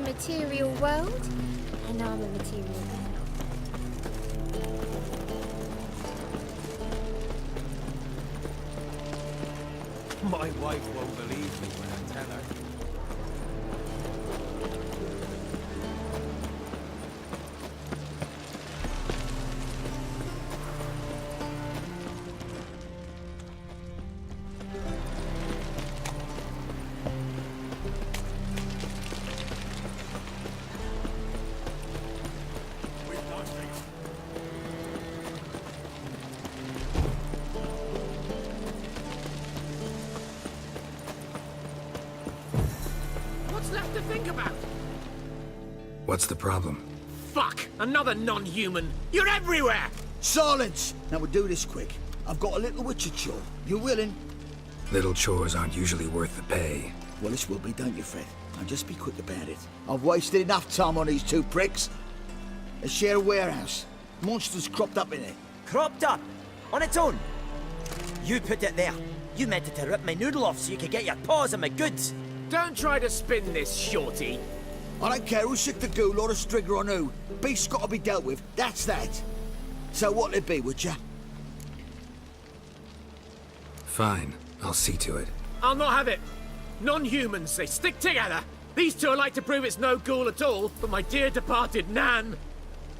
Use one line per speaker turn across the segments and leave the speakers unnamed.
material world, and I'm a material man.
My wife won't believe me when I tell her. Left to think about.
What's the problem?
Fuck! Another non-human! You're everywhere!
Silence! Now we'll do this quick. I've got a little witcher chore. You willing?
Little chores aren't usually worth the pay.
Well, this will be, don't you, Fred? Now just be quick about it. I've wasted enough time on these two pricks. They share a warehouse. Monsters cropped up in it.
Cropped up? On its own? You put it there. You meant it to rip my noodle off so you could get your paws on my goods.
Don't try to spin this, shorty.
I don't care who sick the ghoul or the strigger on who. Beast's got to be dealt with. That's that. So what'll it be, would ya?
Fine, I'll see to it.
I'll not have it. Non-humans, they stick together. These two are like to prove it's no ghoul at all, but my dear departed Nan.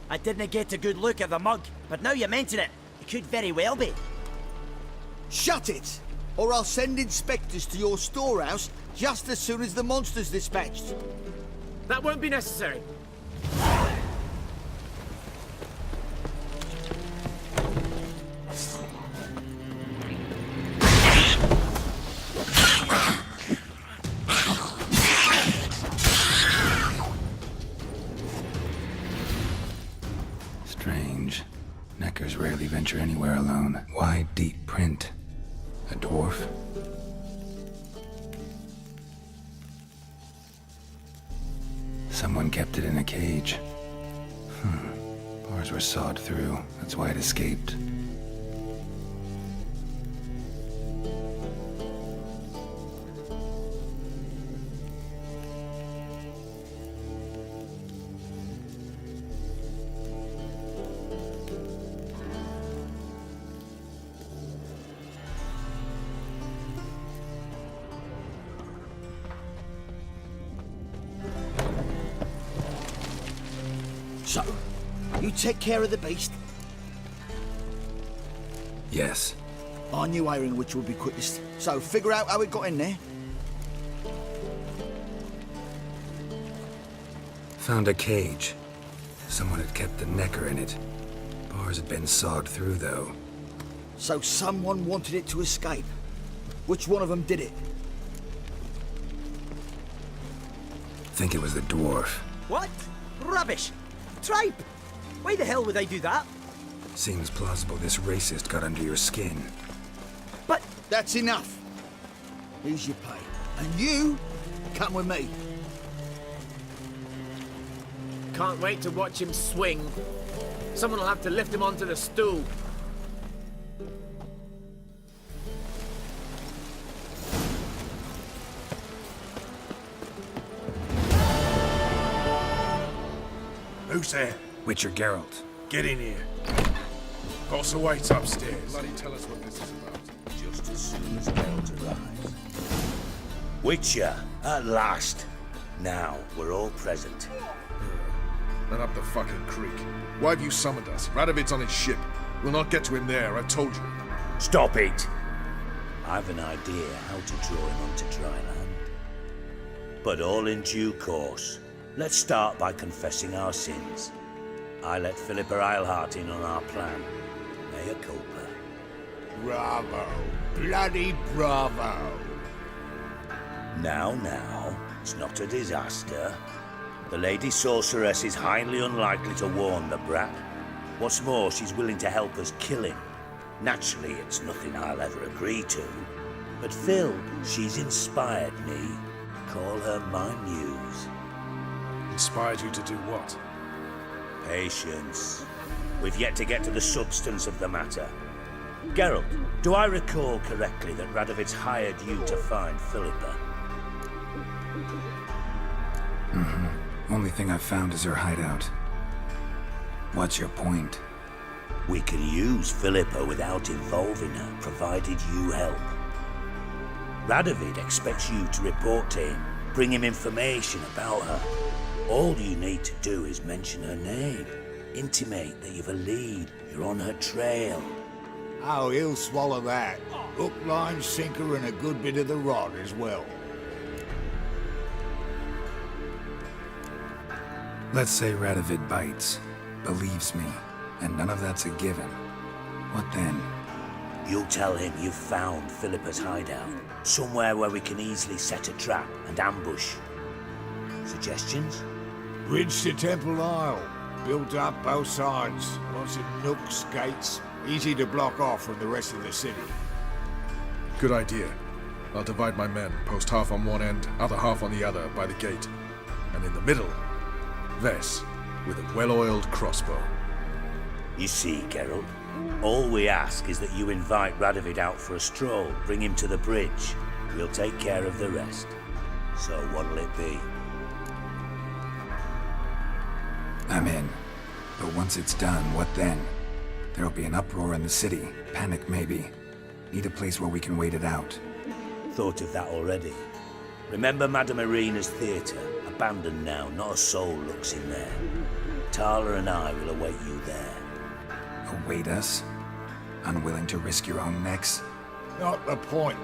I didn't get a good look at the mug, but now you mention it, it could very well be.
Shut it! Or I'll send inspectors to your storehouse just as soon as the monster's dispatched.
That won't be necessary.
Strange. Neckers rarely venture anywhere alone. Wide, deep print. A dwarf? Someone kept it in a cage. Bars were sawed through. That's why it escaped.
So, you take care of the beast.
Yes.
I knew iron which would be quickest. So, figure out how it got in there.
Found a cage. Someone had kept the necker in it. Bars had been sawed through, though.
So someone wanted it to escape. Which one of them did it?
Think it was the dwarf.
What? Rubbish! Tripe! Why the hell would I do that?
Seems plausible this racist got under your skin.
But...
That's enough. Here's your pay. And you, come with me.
Can't wait to watch him swing. Someone will have to lift him onto the stool.
Who's there?
Witcher Geralt.
Get in here. Boss awaits upstairs. Bloody tell us what this is about.
Just as soon as Geralt arrives. Witcher, at last. Now, we're all present.
Then up the fucking creek. Why have you summoned us? Radovid's on his ship. We'll not get to him there, I've told you.
Stop it! I've an idea how to draw him onto dry land. But all in due course. Let's start by confessing our sins. I let Philippa Eilhart in on our plan. Mea culpa.
Bravo. Bloody bravo.
Now, it's not a disaster. The Lady Sorceress is highly unlikely to warn the brat. What's more, she's willing to help us kill him. Naturally, it's nothing I'll ever agree to. But Phil, she's inspired me. Call her my muse.
Inspired you to do what?
Patience. We've yet to get to the substance of the matter. Geralt, do I recall correctly that Radovid's hired you to find Philippa?
Only thing I've found is her hideout. What's your point?
We can use Philippa without involving her, provided you help. Radovid expects you to report to him, bring him information about her. All you need to do is mention her name, intimate that you've a lead, you're on her trail.
Oh, he'll swallow that. Hook, line, sinker, and a good bit of the rod as well.
Let's say Radovid bites, believes me, and none of that's a given. What then?
You'll tell him you've found Philippa's hideout, somewhere where we can easily set a trap and ambush. Suggestions?
Bridge to Temple Isle. Built up both sides. Lots of nooks, gates. Easy to block off from the rest of the city.
Good idea. I'll divide my men, post half on one end, other half on the other by the gate. And in the middle, Ves, with a well-oiled crossbow.
You see, Geralt, all we ask is that you invite Radovid out for a stroll, bring him to the bridge. We'll take care of the rest. So what'll it be?
I'm in. But once it's done, what then? There'll be an uproar in the city. Panic, maybe. Need a place where we can wait it out.
Thought of that already. Remember Madame Irina's theatre? Abandoned now, not a soul looks in there. Tala and I will await you there.
Await us? Unwilling to risk your own necks?
Not the point.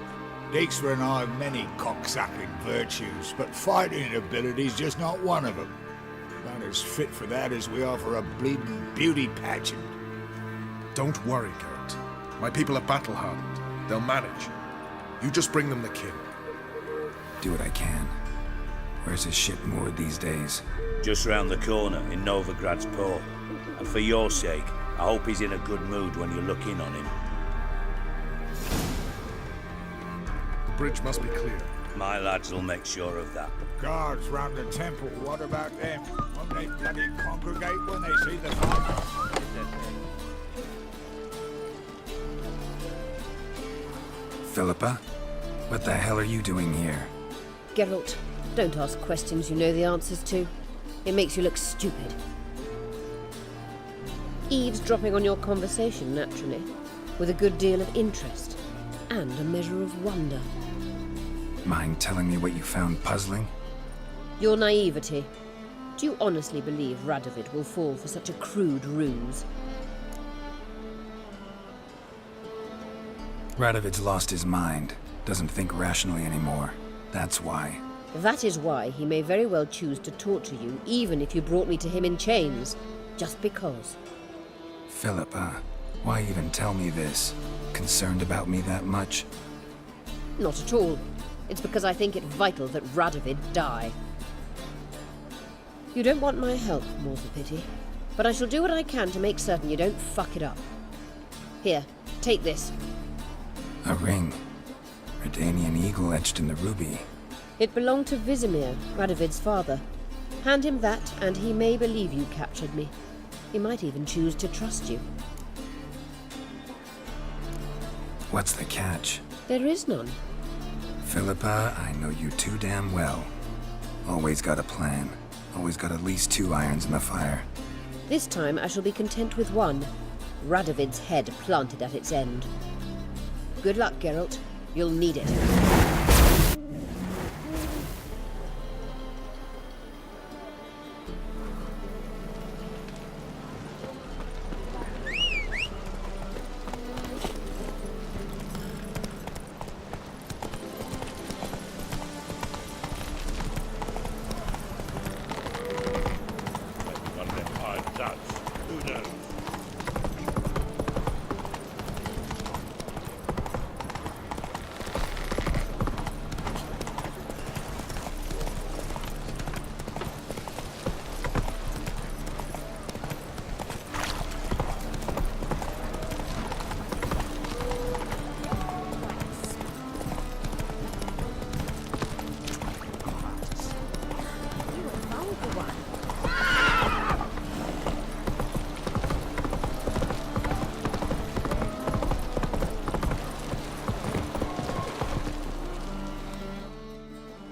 Dijkstra and I have many cocksucking virtues, but fighting ability's just not one of them. Not as fit for that as we are for a bleeding beauty pageant.
Don't worry, Geralt. My people are battle-hardened. They'll manage. You just bring them the king.
Do what I can. Where's his ship moored these days?
Just round the corner in Novigrad's port. And for your sake, I hope he's in a good mood when you look in on him.
The bridge must be clear.
My lads will make sure of that.
Guards round the temple, what about them? Won't they bloody congregate when they see the fight?
Philippa? What the hell are you doing here?
Geralt, don't ask questions you know the answers to. It makes you look stupid. Eavesdropping on your conversation, naturally, with a good deal of interest and a measure of wonder.
Mind telling me what you found puzzling?
Your naivety. Do you honestly believe Radovid will fall for such a crude ruse?
Radovid's lost his mind. Doesn't think rationally anymore. That's why.
That is why he may very well choose to torture you, even if you brought me to him in chains. Just because.
Philippa, why even tell me this? Concerned about me that much?
Not at all. It's because I think it vital that Radovid die. You don't want my help, more's the pity. But I shall do what I can to make certain you don't fuck it up. Here, take this.
A ring. Redanian eagle etched in the ruby.
It belonged to Vesemir, Radovid's father. Hand him that, and he may believe you captured me. He might even choose to trust you.
What's the catch?
There is none.
Philippa, I know you too damn well. Always got a plan. Always got at least 2 irons in the fire.
This time I shall be content with one. Radovid's head planted at its end. Good luck, Geralt. You'll need it.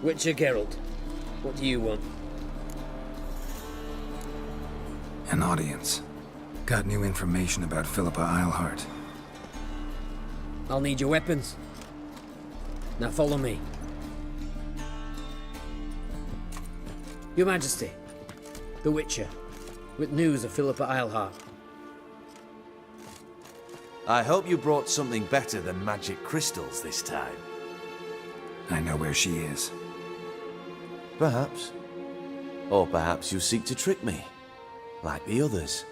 Witcher Geralt, what do you want?
An audience. Got new information about Philippa Eilhart.
I'll need your weapons. Now follow me. Your Majesty, the Witcher, with news of Philippa Eilhart.
I hope you brought something better than magic crystals this time.
I know where she is.
Perhaps. Or perhaps you seek to trick me, like the others.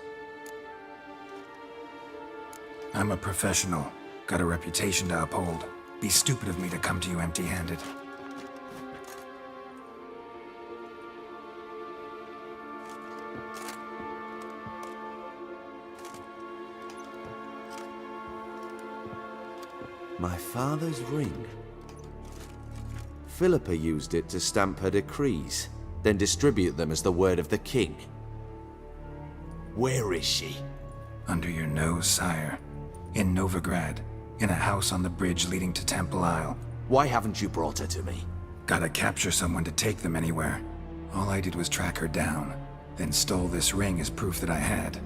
I'm a professional. Got a reputation to uphold. Be stupid of me to come to you empty-handed.
My father's ring. Philippa used it to stamp her decrees, then distribute them as the word of the king. Where is she?
Under your nose, sire. In Novigrad. In a house on the bridge leading to Temple Isle.
Why haven't you brought her to me?
Gotta capture someone to take them anywhere. All I did was track her down, then stole this ring as proof that I had.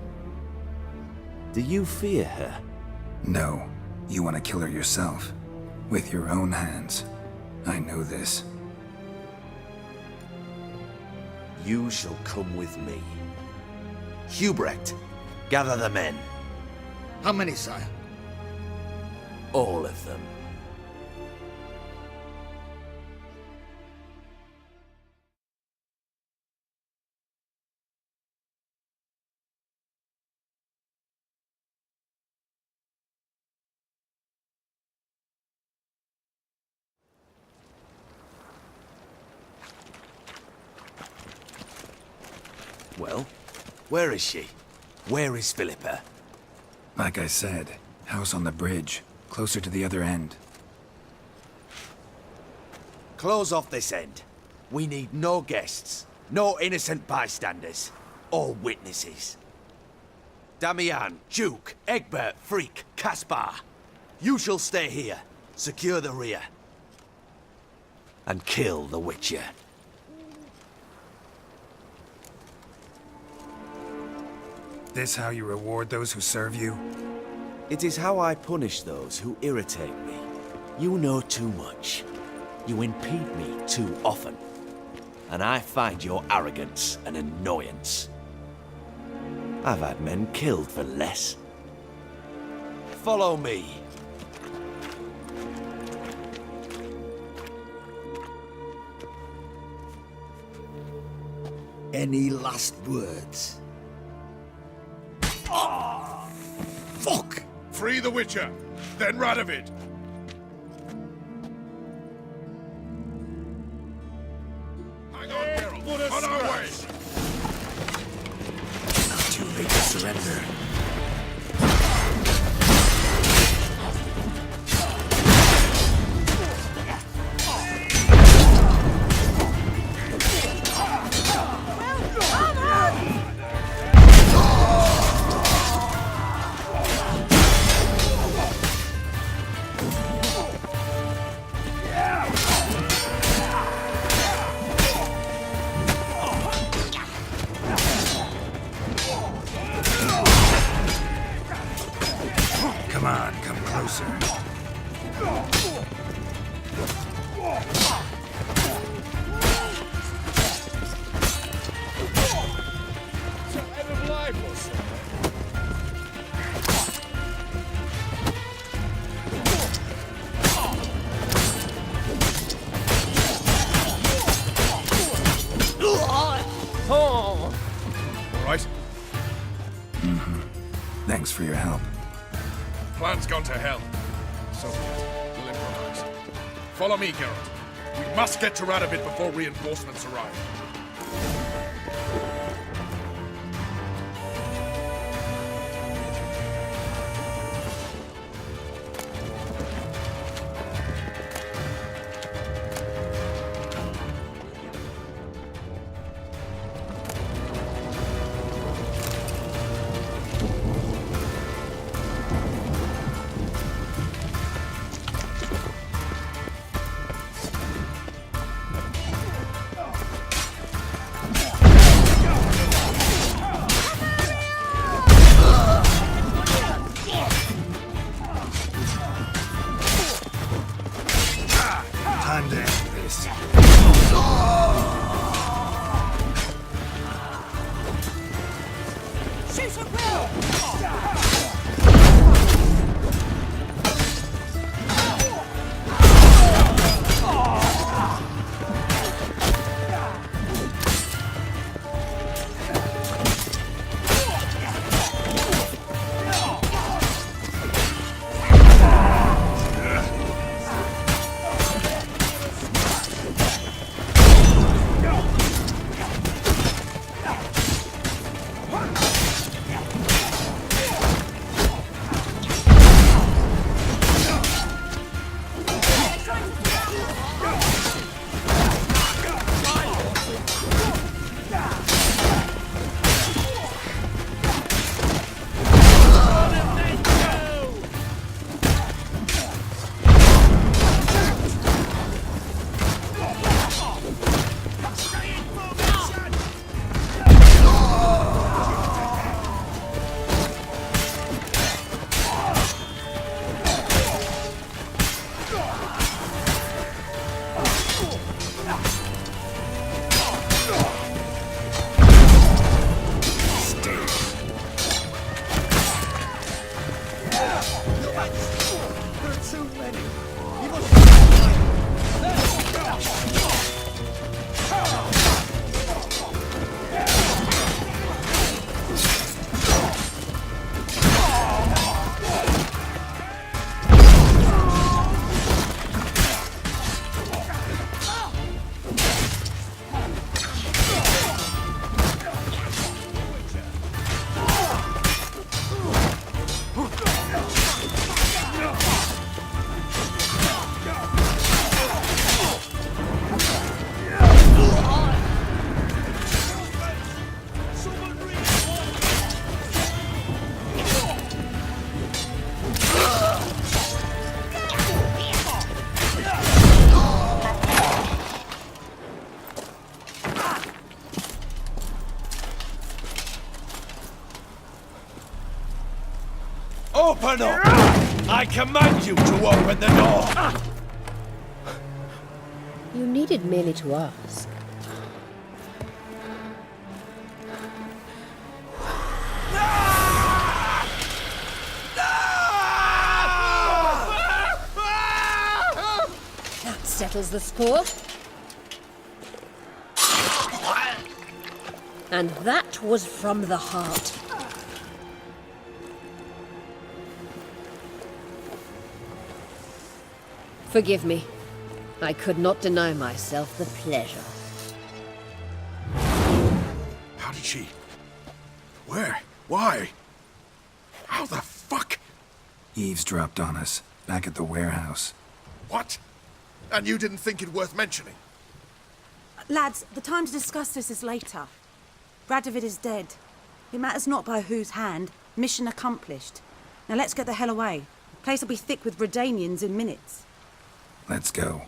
Do you fear her?
No. You want to kill her yourself. With your own hands. I know this.
You shall come with me. Hubrecht, gather the men.
How many, sire?
All of them. Well, where is she? Where is Philippa?
Like I said, house on the bridge. Closer to the other end.
Close off this end. We need no guests, no innocent bystanders, or witnesses. Damian, Duke, Egbert, Freak, Caspar. You shall stay here, secure the rear, and kill the Witcher.
This how you reward those who serve you?
It is how I punish those who irritate me. You know too much. You impede me too often. And I find your arrogance an annoyance. I've had men killed for less. Follow me.
Any last words? Fuck!
Free the Witcher, then Radovid. Hang on, Geralt. On our way.
Not too late to surrender. Come on, come closer.
All right?
Thanks for your help.
Plan's gone to hell. So, we'll improvise. Follow me, Geralt. We must get to Radovid before reinforcements arrive.
time to end this.
Shoot at will!
Open up! I command you to open the door!
You needed merely to ask. That settles the score. And that was from the heart. Forgive me. I could not deny myself the pleasure.
How did she... Where? Why? How the fuck?
Eavesdropped on us, back at the warehouse.
What? And you didn't think it worth mentioning?
Lads, the time to discuss this is later. Radovid is dead. It matters not by whose hand. Mission accomplished. Now let's get the hell away. Place will be thick with Redanians in minutes.
Let's go.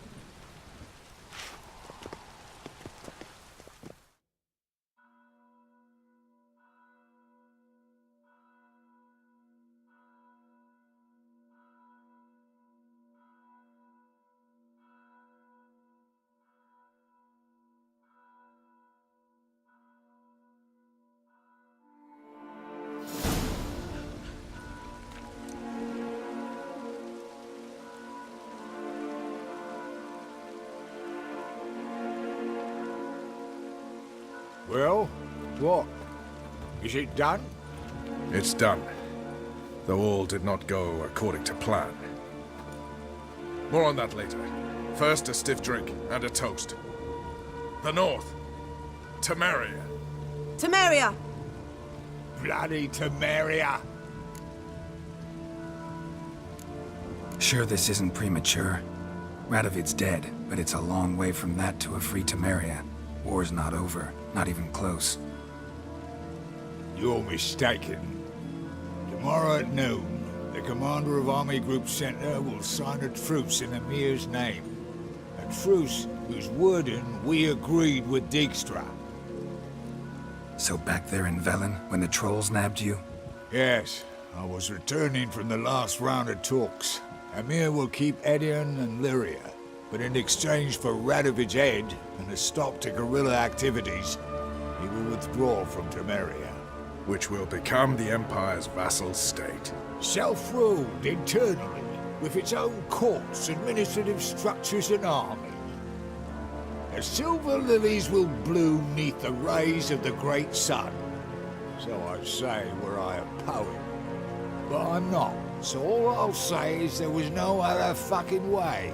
Well, what? Is it done?
It's done. Though all did not go according to plan. More on that later. First, a stiff drink and a toast. The North. Temeria.
Temeria!
Bloody Temeria!
Sure this isn't premature? Radovid's dead, but it's a long way from that to a free Temeria. War's not over, not even close.
You're mistaken. Tomorrow at noon, the commander of Army Group Center will sign a truce in Emir's name. A truce whose wording we agreed with Dijkstra.
So back there in Velen, when the trolls nabbed you?
Yes, I was returning from the last round of talks. Emir will keep Edion and Lyria. But in exchange for Radovid's head and a stop to guerrilla activities, he will withdraw from Temeria.
Which will become the Empire's vassal state.
Self-ruled internally, with its own courts, administrative structures and army. The silver lilies will bloom neath the rays of the great sun. So I say were I a poet. But I'm not, so all I'll say is there was no other fucking way.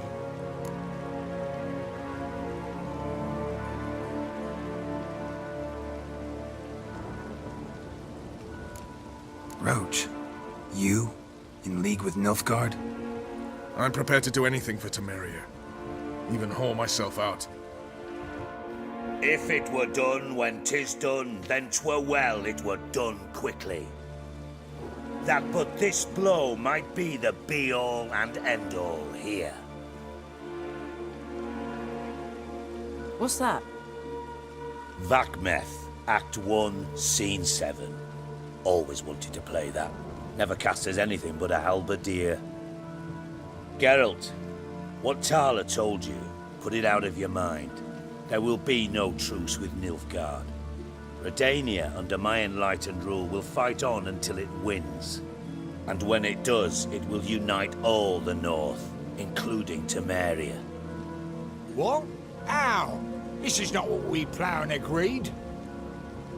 Roach, you? In league with Nilfgaard?
I'm prepared to do anything for Temeria. Even haul myself out.
If it were done when 'tis done, then 'twere well it were done quickly. That but this blow might be the be-all and end-all here.
What's that?
Vakmeth, Act 1, Scene 7. Always wanted to play that. Never cast as anything but a halberdier. Geralt, what Tala told you, put it out of your mind. There will be no truce with Nilfgaard. Redania, under my enlightened rule, will fight on until it wins. And when it does, it will unite all the North, including Temeria.
What? How? This is not what we planned and agreed.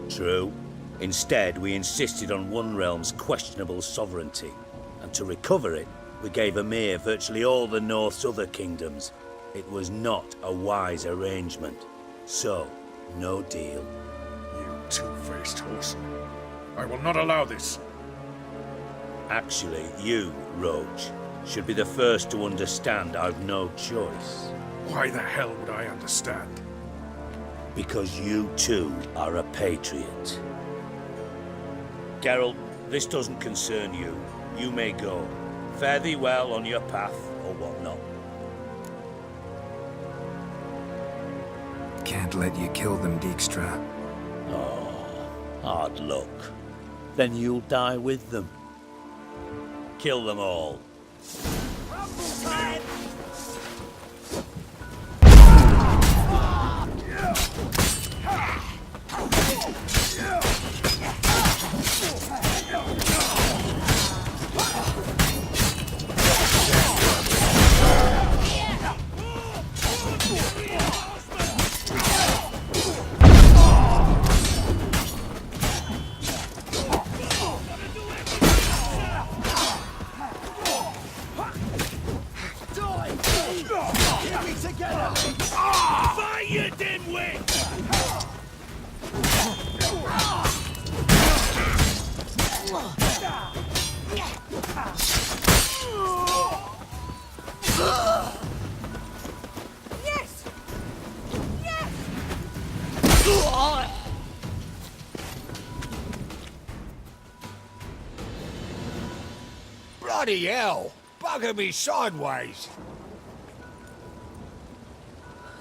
True. Instead, we insisted on one realm's questionable sovereignty, and to recover it, we gave Ymir virtually all the North's other kingdoms. It was not a wise arrangement. So, no deal.
You two-faced horse. I will not allow this.
Actually, you, Roach, should be the first to understand I've no choice.
Why the hell would I understand?
Because you too are a patriot. Geralt, this doesn't concern you. You may go. Fare thee well on your path, or whatnot.
Can't let you kill them, Dijkstra.
Oh, hard luck. Then you'll die with them. Kill them all.
Time!
Bloody hell! Bugger me sideways!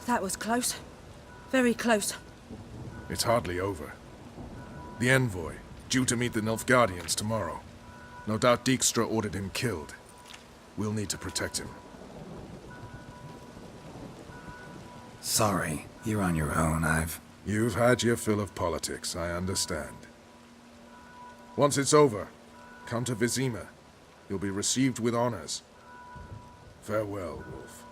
That was close. Very close.
It's hardly over. The envoy, due to meet the Nilfgaardians tomorrow. No doubt Dijkstra ordered him killed. We'll need to protect him.
Sorry, you're on your own.
You've had your fill of politics, I understand. Once it's over, come to Vesemir. You'll be received with honors. Farewell, Wolf.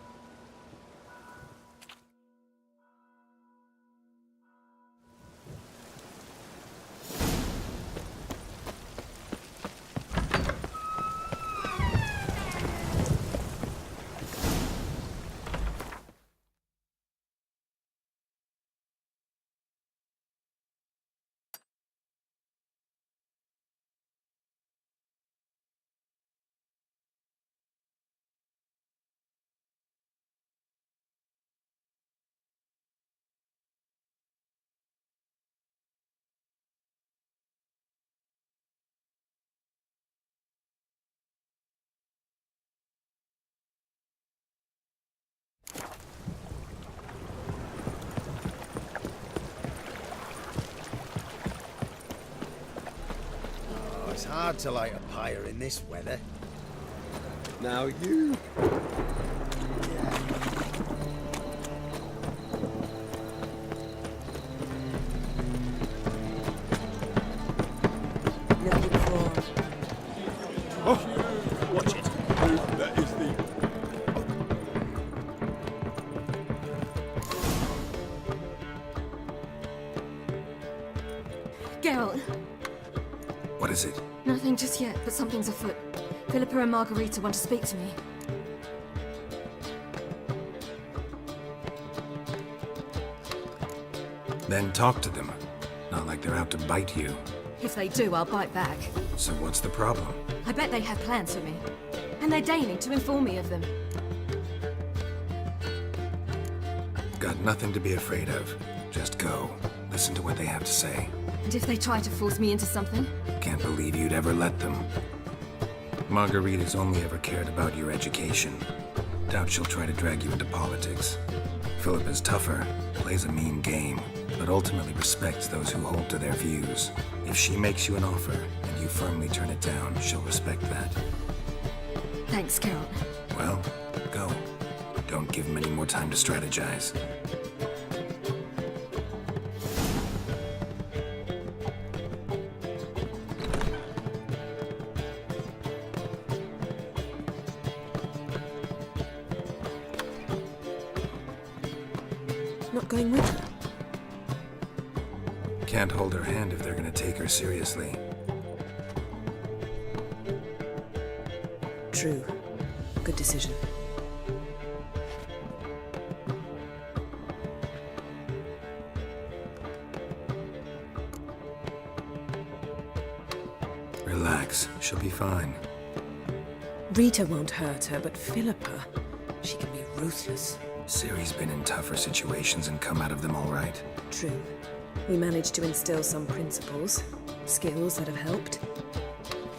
It's hard to light a pyre in this weather. Now you... Yeah.
Geralt.
What is it?
Nothing just yet, but something's afoot. Philippa and Margarita want to speak to me.
Then talk to them. Not like they're out to bite you.
If they do, I'll bite back.
So what's the problem?
I bet they have plans for me. And they're deigning to inform me of them.
Got nothing to be afraid of. Just go. Listen to what they have to say.
And if they try to force me into something?
Can't believe you'd ever let them. Margarita's only ever cared about your education. Doubt she'll try to drag you into politics. Philippa's tougher, plays a mean game, but ultimately respects those who hold to their views. If she makes you an offer, and you firmly turn it down, she'll respect that.
Thanks, Geralt.
Well, go. Don't give them any more time to strategize.
Not going with her?
Can't hold her hand if they're gonna take her seriously.
True. Good decision.
Relax, she'll be fine.
Rita won't hurt her, but Philippa, she can be ruthless.
Ciri's been in tougher situations and come out of them all right.
True. We managed to instill some principles, skills that have helped.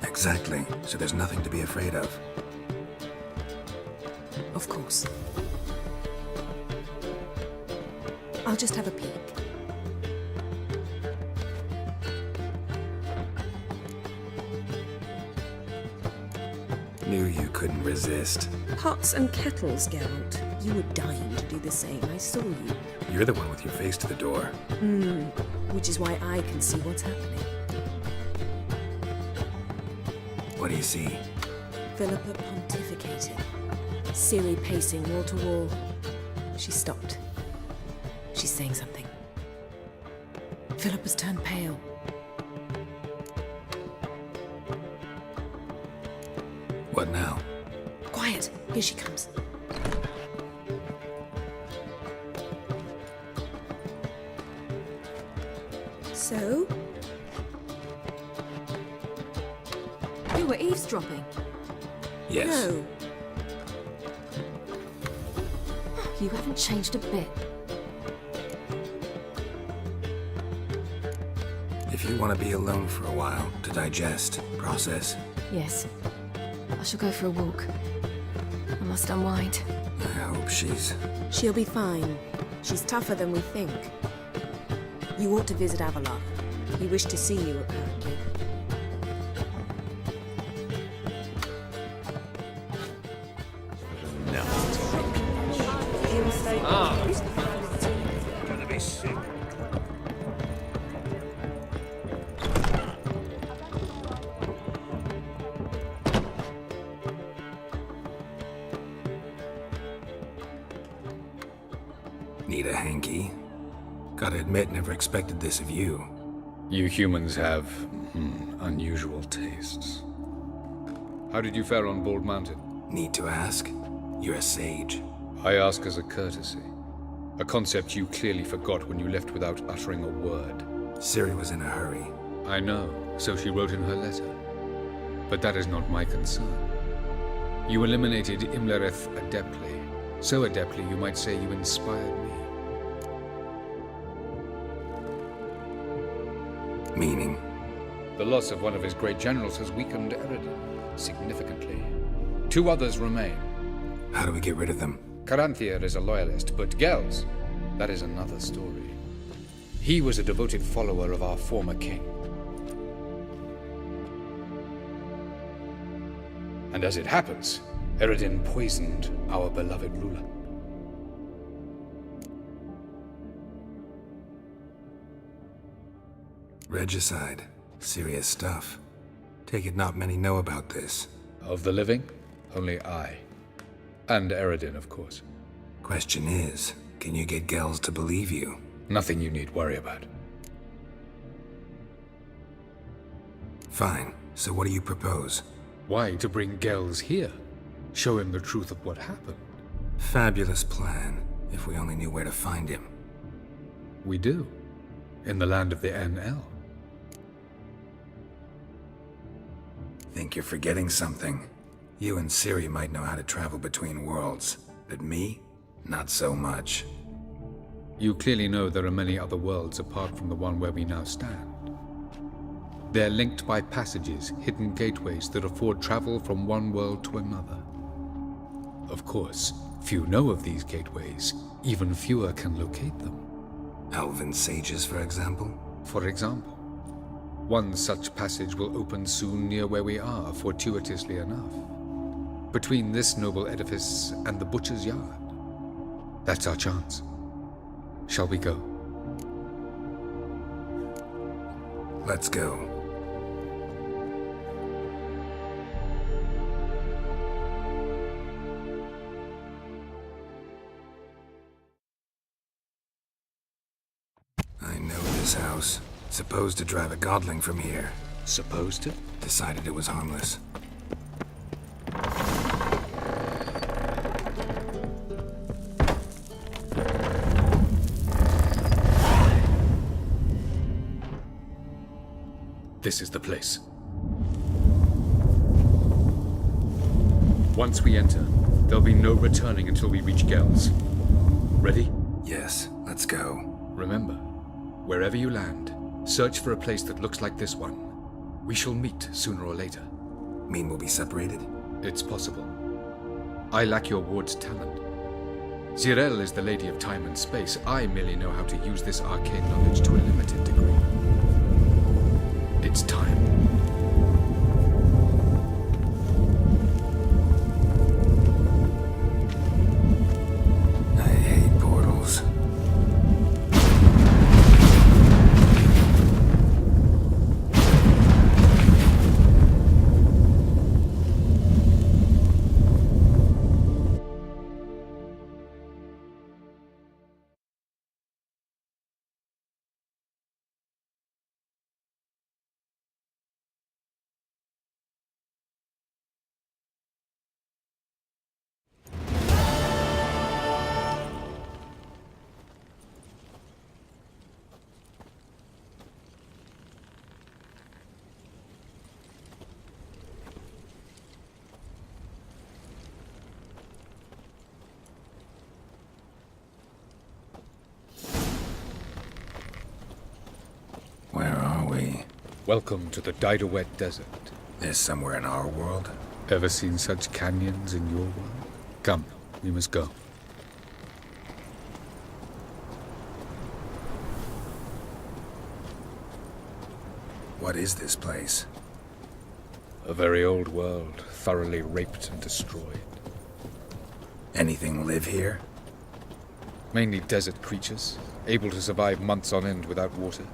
Exactly, so there's nothing to be afraid of.
Of course. I'll just have a peek.
Knew you couldn't resist.
Pots and kettles, Geralt. You were dying to do the same. I saw you.
You're the one with your face to the door.
Which is why I can see what's happening.
What do you see?
Philippa pontificating. Ciri pacing wall to wall. She stopped. She's saying something. Philippa's turned pale.
What now?
Quiet. Here she comes. So?
You were eavesdropping.
Yes.
No.
You haven't changed a bit.
If you want to be alone for a while, to digest, process.
Yes. I shall go for a walk. I must unwind.
I hope
She'll be fine. She's tougher than we think. You ought to visit Avalar. He wished to see you, apparently.
Gonna be sick.
Need a hanky? Gotta admit, never expected this of you.
You humans have unusual tastes. How did you fare on Bald Mountain?
Need to ask? You're a sage.
I ask as a courtesy. A concept you clearly forgot when you left without uttering a word.
Ciri was in a hurry.
I know, so she wrote in her letter. But that is not my concern. You eliminated Imlerith adeptly. So adeptly you might say you inspired me.
Meaning?
The loss of one of his great generals has weakened Eredin significantly. 2 others remain.
How do we get rid of them?
Caranthier is a loyalist, but Gels, that is another story. He was a devoted follower of our former king. And as it happens, Eredin poisoned our beloved ruler.
Regicide. Serious stuff. Take it not many know about this.
Of the living, only I. And Eredin, of course.
Question is, can you get Gels to believe you?
Nothing you need worry about.
Fine. So what do you propose?
Why, to bring Gels here. Show him the truth of what happened.
Fabulous plan, if we only knew where to find him.
We do. In the land of the NL.
Think you're forgetting something. You and Ciri might know how to travel between worlds, but me? Not so much.
You clearly know there are many other worlds apart from the one where we now stand. They're linked by passages, hidden gateways that afford travel from one world to another. Of course, few know of these gateways. Even fewer can locate them.
Elven sages, for example?
For example. One such passage will open soon near where we are, fortuitously enough. Between this noble edifice and the butcher's yard. That's our chance. Shall we go?
Let's go. I know this house. Supposed to drive a godling from here.
Supposed to?
Decided it was harmless.
This is the place. Once we enter, there'll be no returning until we reach Gels. Ready?
Yes, let's go.
Remember, wherever you land, search for a place that looks like this one. We shall meet sooner or later.
Mean we'll be separated?
It's possible. I lack your ward's talent. Zirel is the lady of time and space. I merely know how to use this arcane knowledge to a limited degree. It's time.
I hate portals. Where are we?
Welcome to the Didowet Desert.
This somewhere in our world?
Ever seen such canyons in your world? Come, we must go.
What is this place?
A very old world, thoroughly raped and destroyed.
Anything live here?
Mainly desert creatures, able to survive months on end without water.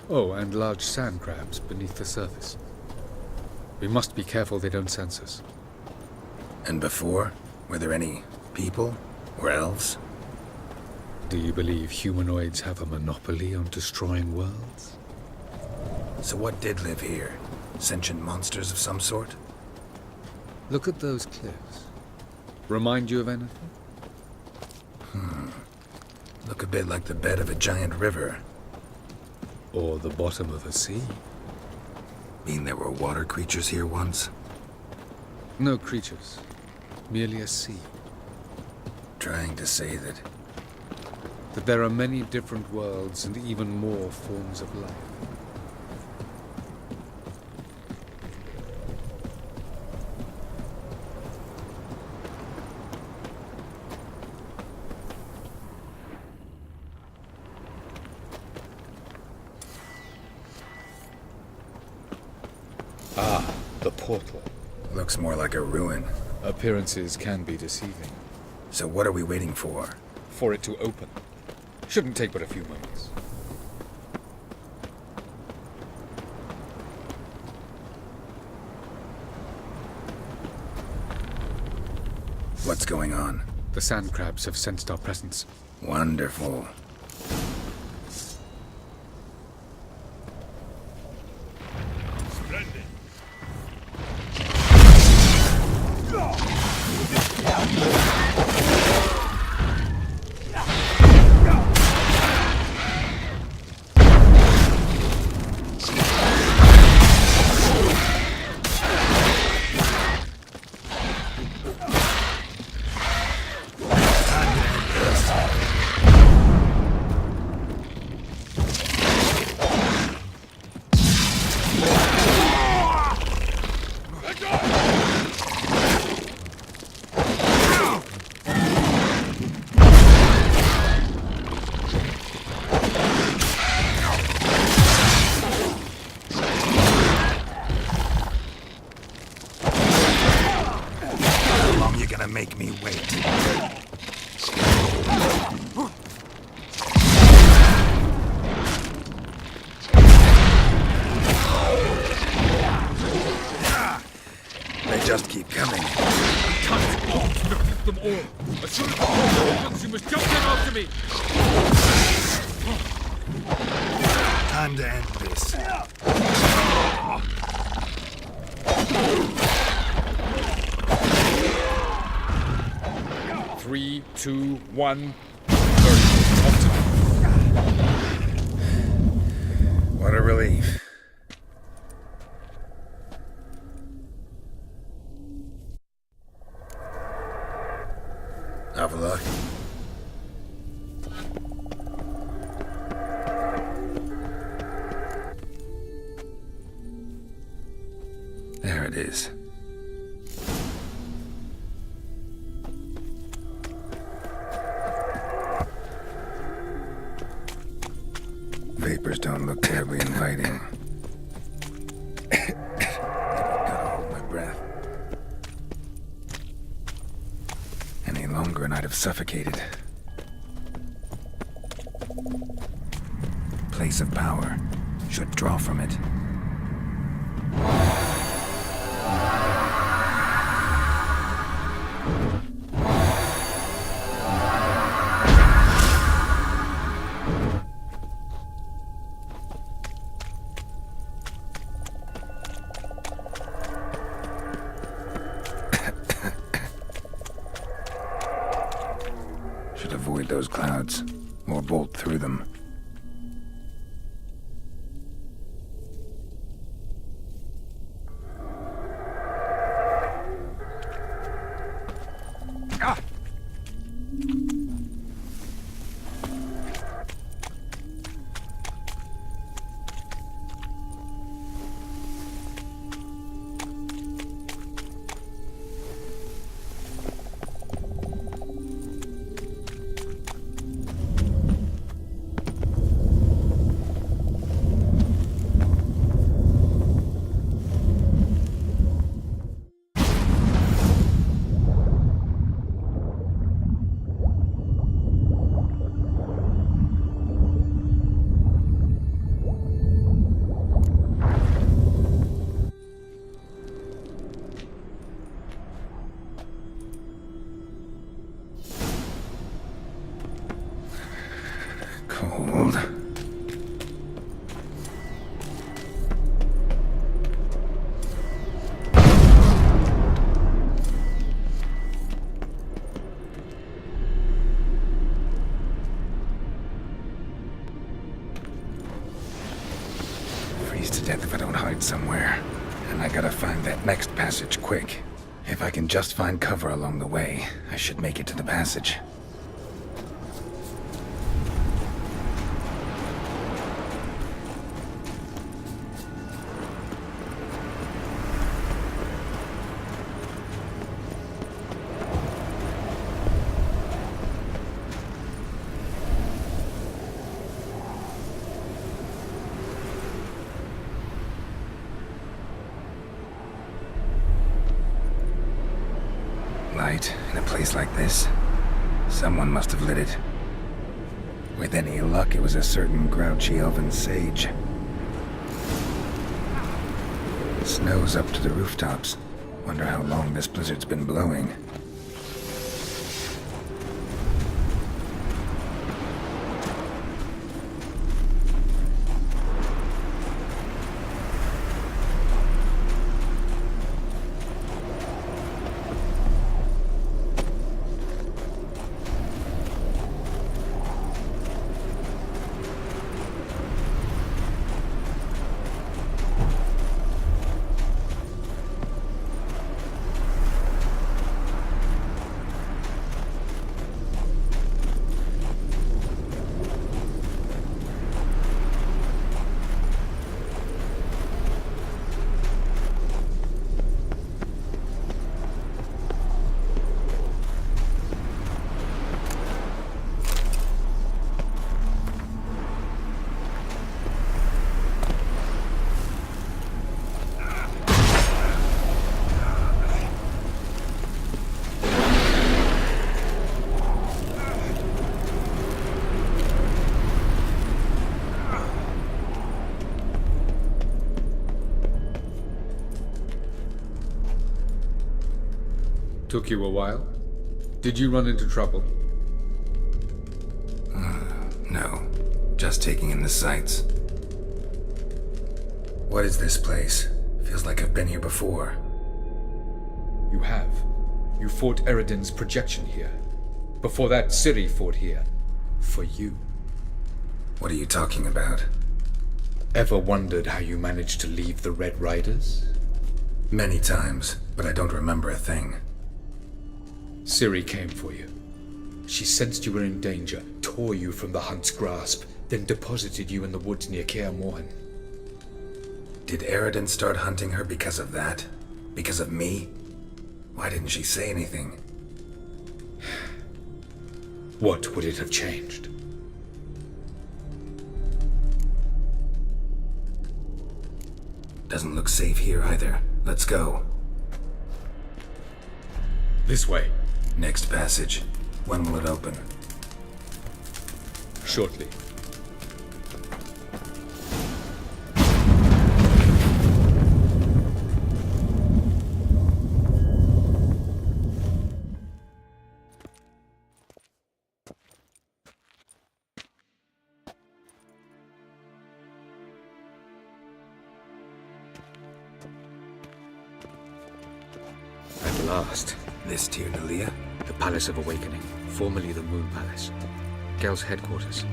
Oh, and large sand crabs beneath the surface. We must be careful they don't sense us.
And before? Were there any people? Or elves?
Do you believe humanoids have a monopoly on destroying worlds?
So what did live here? Sentient monsters of some sort?
Look at those cliffs. Remind you of anything?
Look a bit like the bed of a giant river.
Or the bottom of a sea.
Mean there were water creatures here once?
No creatures. Merely a sea.
Trying to say that
there are many different worlds and even more forms of life. The portal.
Looks more like a ruin.
Appearances can be deceiving.
So what are we waiting for?
For it to open. Shouldn't take but a few moments.
What's going on?
The sand crabs have sensed our presence.
Wonderful.
Consumers jumped in after me!
Time to end this.
3, 2, 1.
What a relief. Have a look. There it is. Vapors don't look terribly inviting. Gotta hold my breath. Any longer and I'd have suffocated. Place of power. Should draw from it. Should avoid those clouds, or bolt through them. Cold. Freeze to death if I don't hide somewhere. And I gotta find that next passage quick. If I can just find cover along the way, I should make it to the passage. Light in a place like this. Someone must have lit it. With any luck, it was a certain grouchy elven sage. Snow's up to the rooftops. Wonder how long this blizzard's been blowing.
Took you a while? Did you run into trouble?
No, just taking in the sights. What is this place? Feels like I've been here before.
You have. You fought Eredin's projection here. Before that, Ciri fought here. For you.
What are you talking about?
Ever wondered how you managed to leave the Red Riders?
Many times, but I don't remember a thing.
Ciri came for you. She sensed you were in danger, tore you from the Hunt's grasp, then deposited you in the woods near Kaer Morhen.
Did Eredin start hunting her because of that? Because of me? Why didn't she say anything?
What would it have changed?
Doesn't look safe here either. Let's go.
This way.
Next passage. When will it open?
Shortly. At last.
This Tyr Nalia?
The Palace of Awakening, formerly the Moon Palace. Gel's headquarters.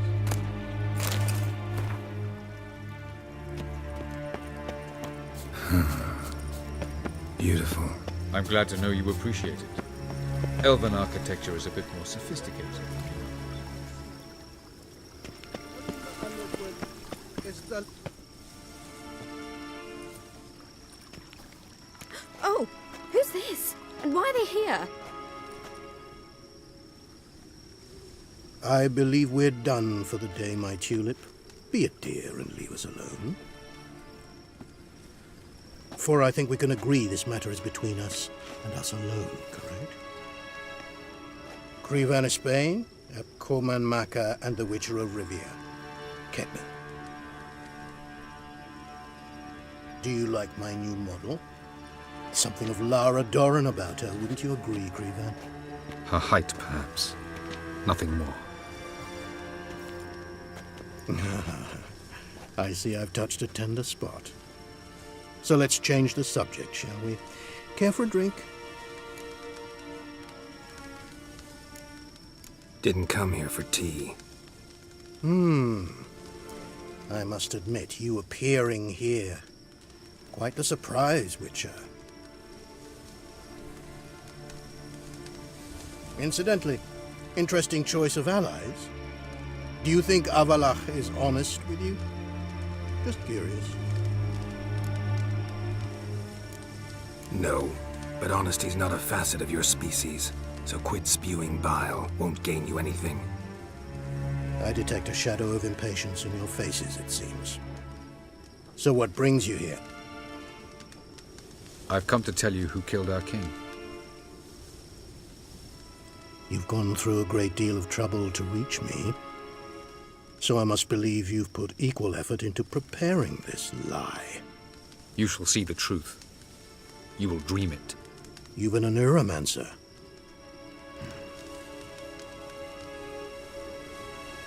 Beautiful.
I'm glad to know you appreciate it. Elven architecture is a bit more sophisticated.
Oh, who's this? And why are they here?
I believe we're done for the day, my tulip. Be a dear and leave us alone. For I think we can agree this matter is between us and us alone, correct? Krivan of Spain, Korman Maka, and the Witcher of Rivia. Ketman. Do you like my new model? Something of Lara Doran about her, wouldn't you agree, Krivan?
Her height, perhaps. Nothing more.
I see I've touched a tender spot. So let's change the subject, shall we? Care for a drink?
Didn't come here for tea.
I must admit, you appearing here. Quite the surprise, Witcher. Incidentally, interesting choice of allies. Do you think Avalach is honest with you? Just curious.
No, but honesty's not a facet of your species, so quit spewing bile. Won't gain you anything.
I detect a shadow of impatience in your faces, it seems. So what brings you here?
I've come to tell you who killed our king.
You've gone through a great deal of trouble to reach me. So I must believe you've put equal effort into preparing this lie.
You shall see the truth. You will dream it.
You've been a neuromancer.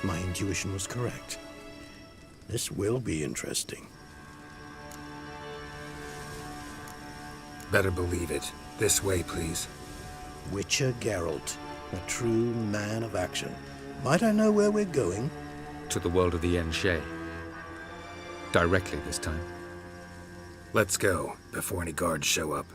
My intuition was correct. This will be interesting.
Better believe it. This way, please.
Witcher Geralt, a true man of action. Might I know where we're going?
To the world of the Enshe. Directly this time.
Let's go, before any guards show up.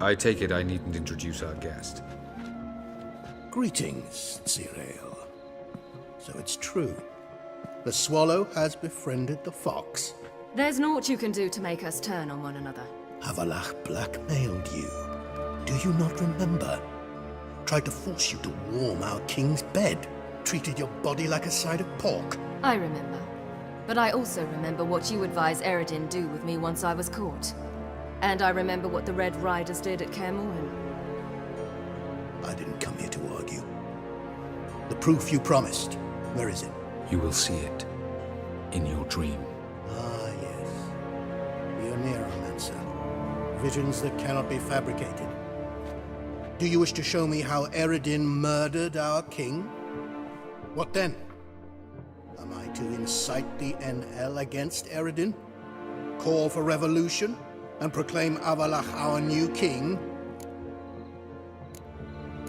I take it I needn't introduce our guest.
Greetings, Cyril. So it's true. The swallow has befriended the fox.
There's naught you can do to make us turn on one another.
Avalach blackmailed you. Do you not remember? Tried to force you to warm our king's bed. Treated your body like a side of pork.
I remember. But I also remember what you advised Eredin do with me once I was caught. And I remember what the Red Riders did at Quen.
I didn't come here to argue. The proof you promised, where is it?
You will see it in your dream.
Ah, yes. The Oneiromancer. Visions that cannot be fabricated. Do you wish to show me how Eredin murdered our king? What then? Am I to incite the NL against Eredin? Call for revolution? And proclaim Avalach our new king?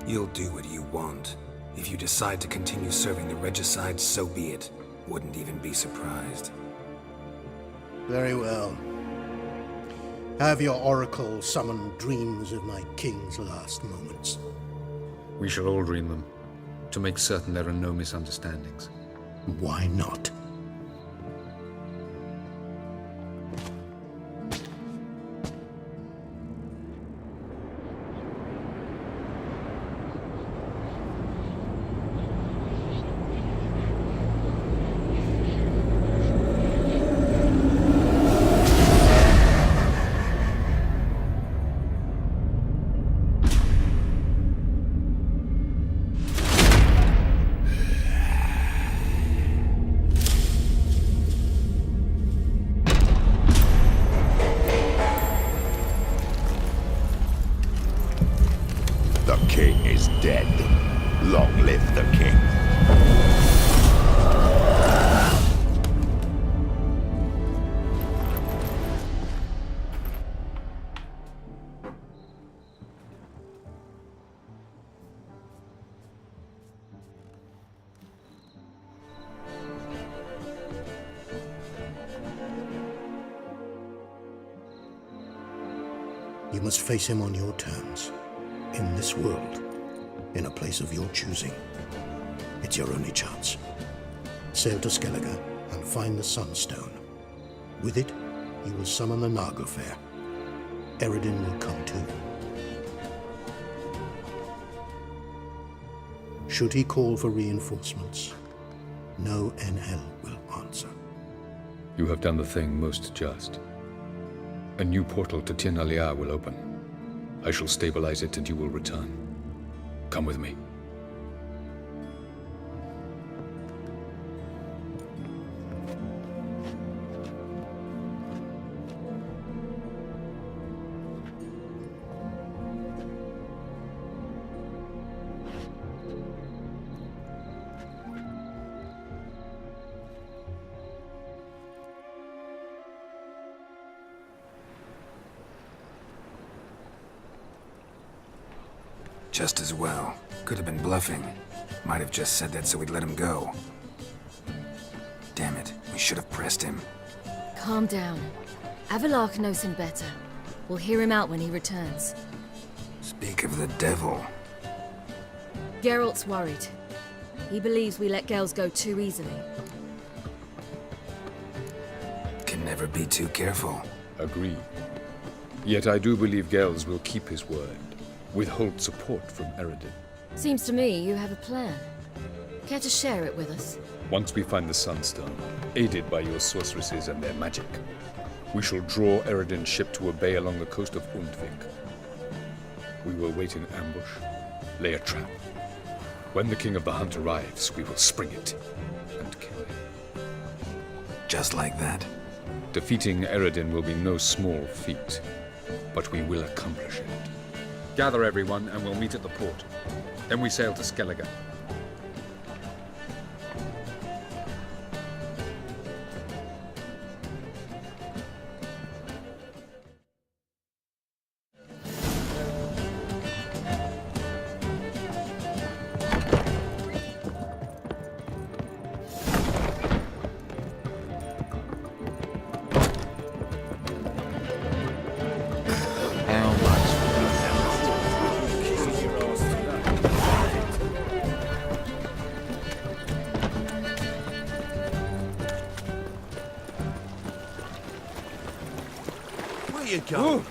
You'll do what you want. If you decide to continue serving the regicide, so be it. Wouldn't even be surprised.
Very well. Have your oracle summon dreams of my king's last moments.
We shall all dream them, to make certain there are no misunderstandings.
Why not? You must face him on your terms. In this world. In a place of your choosing. It's your only chance. Sail to Skellige and find the Sunstone. With it, you will summon the Naga Fair. Eredin will come too. Should he call for reinforcements, no NL will answer.
You have done the thing most just. A new portal to Tien Alia will open. I shall stabilize it and you will return. Come with me.
Just as well. Could have been bluffing. Might have just said that so we'd let him go. Damn it, we should have pressed him.
Calm down. Avalach knows him better. We'll hear him out when he returns.
Speak of the devil.
Geralt's worried. He believes we let Gels go too easily.
Can never be too careful.
Agreed. Yet I do believe Gels will keep his word. Withhold support from Eredin.
Seems to me you have a plan. Care to share it with us?
Once we find the Sunstone, aided by your sorceresses and their magic, we shall draw Eredin's ship to a bay along the coast of Undvik. We will wait in ambush, lay a trap. When the King of the Hunt arrives, we will spring it and kill him.
Just like that?
Defeating Eredin will be no small feat, but we will accomplish it. Gather everyone, and we'll meet at the port. Then we sail to Skellige.
How much for the go.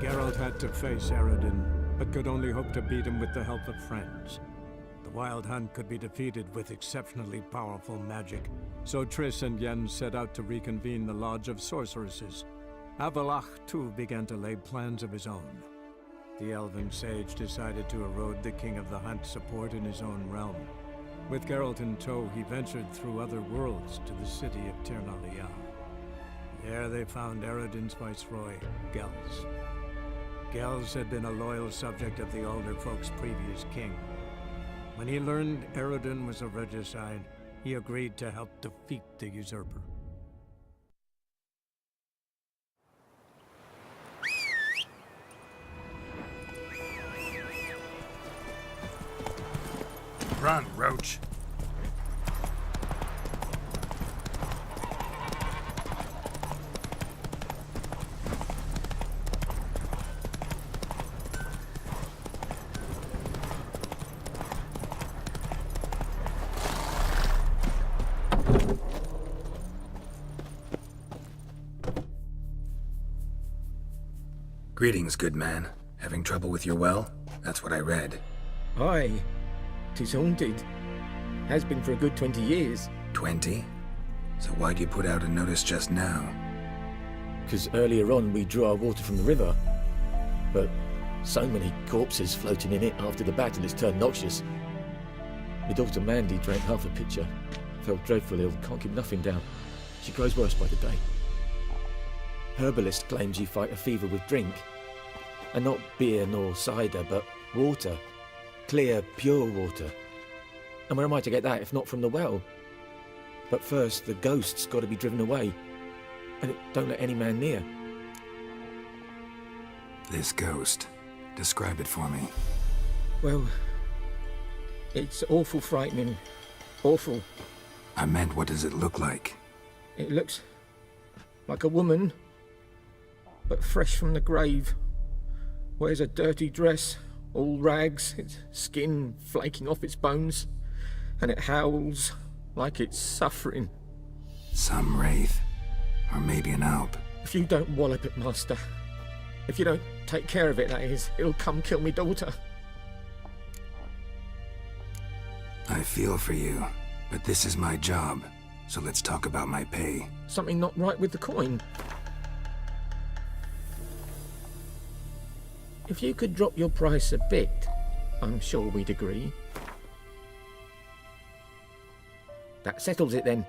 Geralt had to face Eredin, but could only hope to beat him with the help of friends. The Wild Hunt could be defeated with exceptionally powerful magic, so Triss and Yen set out to reconvene the Lodge of Sorceresses. Avallac'h, too, began to lay plans of his own. The Elven Sage decided to erode the King of the Hunt's support in his own realm. With Geralt in tow, he ventured through other worlds to the city of Tir na Liah. There they found Eredin's viceroy, Gels. Gels had been a loyal subject of the Alder Folk's previous king. When he learned Eredin was a regicide, he agreed to help defeat the usurper.
Run, Roach. Greetings, good man. Having trouble with your well? That's what I read.
Aye. 'Tis haunted. Has been for a good 20 years.
20? So why'd you put out a notice just now?
'Cause earlier on we drew our water from the river. But so many corpses floating in it after the battle it's turned noxious. My daughter Mandy drank half a pitcher. Felt dreadful ill, can't keep nothing down. She grows worse by the day. Herbalist claims you fight a fever with drink. And not beer nor cider, but water. Clear, pure water. And where am I to get that if not from the well? But first, the ghost's got to be driven away. And it don't let any man near.
This ghost. Describe it for me.
Well, it's awful frightening. Awful.
I meant, what does it look like?
It looks like a woman, but fresh from the grave. Wears a dirty dress, all rags, its skin flaking off its bones, and it howls like it's suffering.
Some wraith. Or maybe an alp.
If you don't wallop it, Master, if you don't take care of it, that is, it'll come kill me daughter.
I feel for you, but this is my job, so let's talk about my pay.
Something not right with the coin. If you could drop your price a bit, I'm sure we'd agree. That settles it then.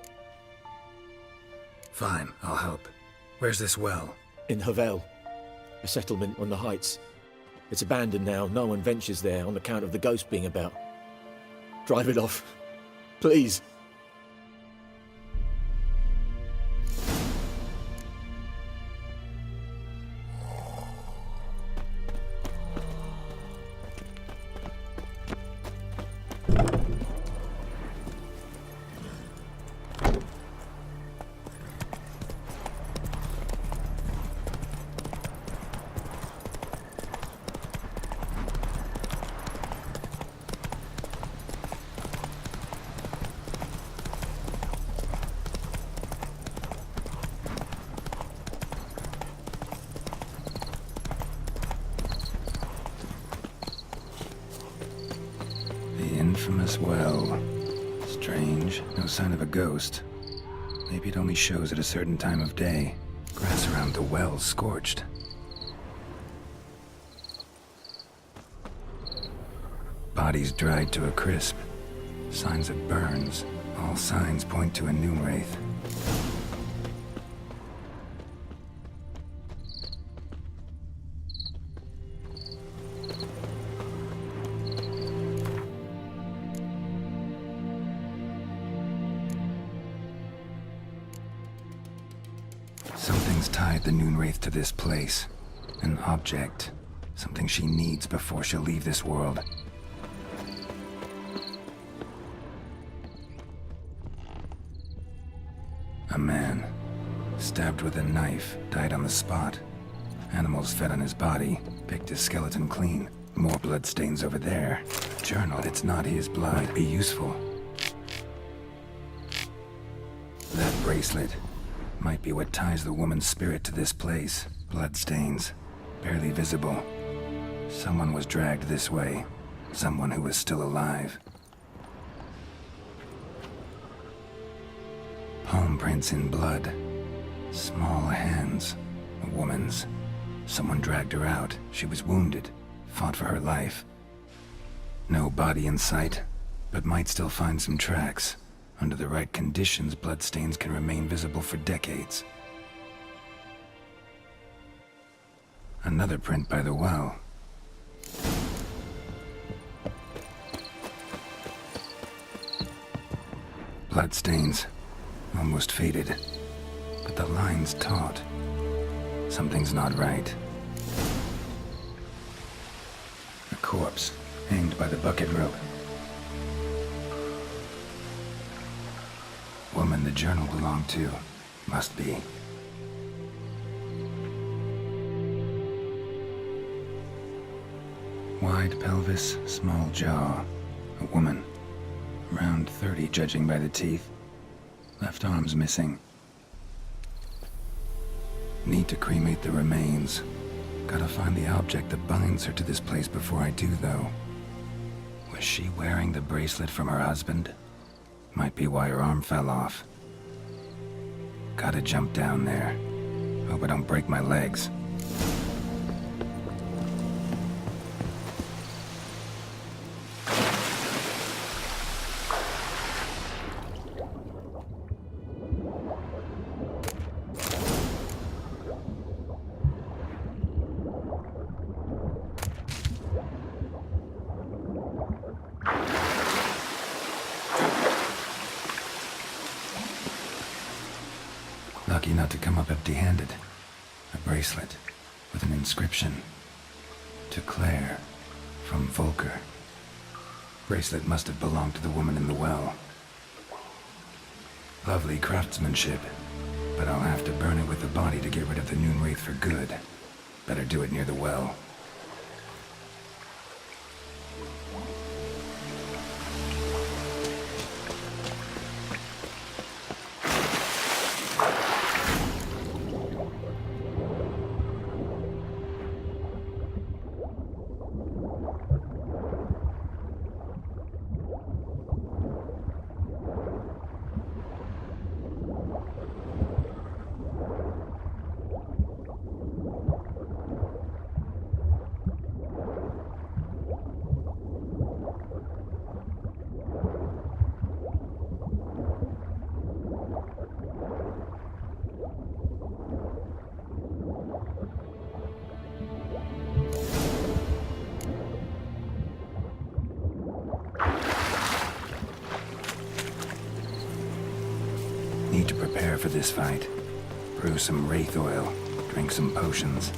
Fine, I'll help. Where's this well?
In Havel, a settlement on the heights. It's abandoned now, no one ventures there on account of the ghost being about. Drive it off, please.
Infamous well. Strange. No sign of a ghost. Maybe it only shows at a certain time of day. Grass around the well's scorched. Bodies dried to a crisp. Signs of burns. All signs point to a new wraith. Something's tied the Noonwraith to this place. An object. Something she needs before she'll leave this world. A man, stabbed with a knife, died on the spot. Animals fed on his body, picked his skeleton clean. More bloodstains over there. A journal, it's not his blood. Might be useful. That bracelet might be what ties the woman's spirit to this place. Bloodstains, barely visible. Someone was dragged this way. Someone who was still alive. Palm prints in blood. Small hands. A woman's. Someone dragged her out. She was wounded. Fought for her life. No body in sight, but might still find some tracks. Under the right conditions, bloodstains can remain visible for decades. Another print by the well. Bloodstains. Almost faded. But the line's taut. Something's not right. A corpse, hanged by the bucket rope. Woman the journal belonged to. Must be. Wide pelvis, small jaw. A woman. Around 30, judging by the teeth. Left arm's missing. Need to cremate the remains. Gotta find the object that binds her to this place before I do, though. Was she wearing the bracelet from her husband? Might be why her arm fell off. Gotta jump down there. Hope I don't break my legs. Lucky not to come up empty-handed. A bracelet with an inscription. To Claire, from Volker. Bracelet must have belonged to the woman in the well. Lovely craftsmanship, but I'll have to burn it with the body to get rid of the Noon Wraith for good. Better do it near the well. Need to prepare for this fight. Brew some wraith oil, drink some potions.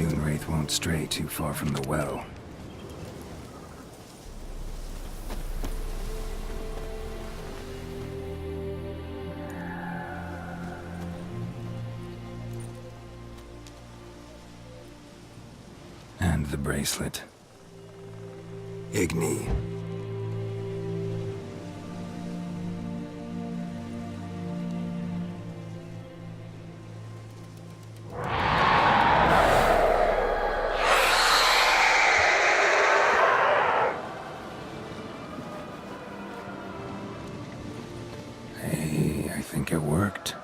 Moonwraith won't stray too far from the well. And the bracelet. Igni. Hey, I think it worked.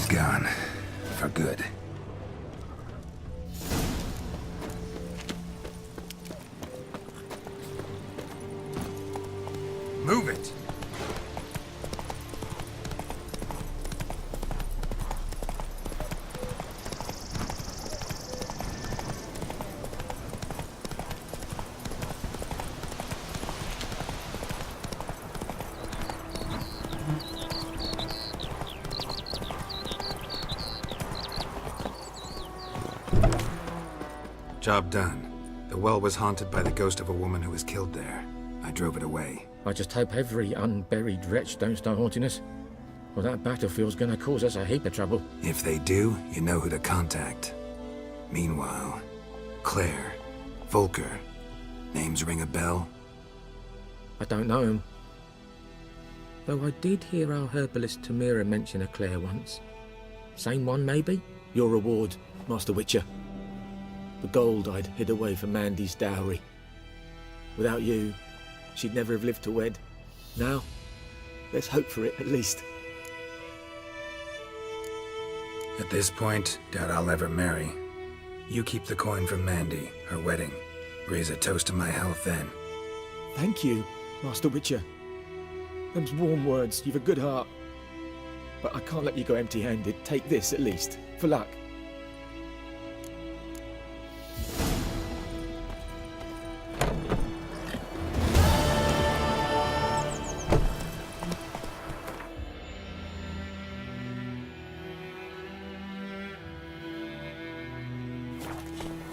Gone. For good. Move it! Job done. The well was haunted by the ghost of a woman who was killed there. I drove it away.
I just hope every unburied wretch don't start haunting us. Well, that battlefield's gonna cause us a heap of trouble.
If they do, you know who to contact. Meanwhile, Claire, Volker, names ring a bell?
I don't know him. Though I did hear our herbalist Tamira mention a Claire once. Same one, maybe? Your reward, Master Witcher. The gold I'd hid away for Mandy's dowry. Without you, she'd never have lived to wed. Now, let's hope for it, at least.
At this point, doubt I'll ever marry. You keep the coin from Mandy, her wedding. Raise a toast to my health then.
Thank you, Master Witcher. Them's warm words, you've a good heart. But I can't let you go empty-handed. Take this, at least, for luck.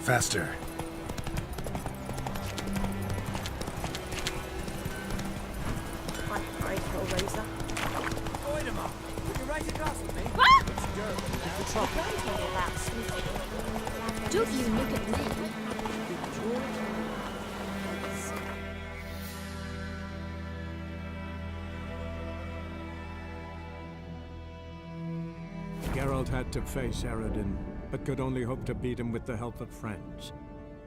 Faster.
Right, Hellraiser.
trouble. Don't tell me about Smithy.
Don't you look at me.
Geralt had to face Eredin, but could only hope to beat him with the help of friends.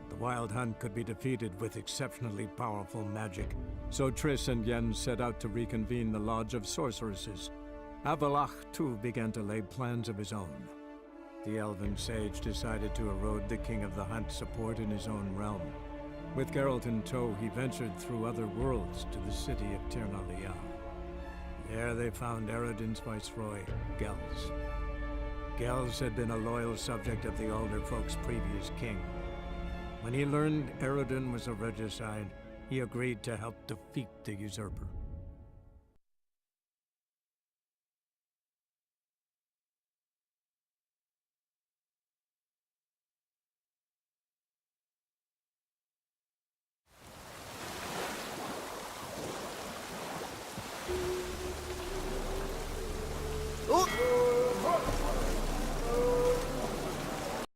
The Wild Hunt could be defeated with exceptionally powerful magic, so Triss and Yen set out to reconvene the Lodge of Sorceresses. Avallac'h, too, began to lay plans of his own. The elven sage decided to erode the King of the Hunt's support in his own realm. With Geralt in tow, he ventured through other worlds to the city of Tir na Lial. There they found Eredin's viceroy, Gels. Gels had been a loyal subject of the Alder Folk's previous king. When he learned Eredin was a regicide, he agreed to help defeat the usurper.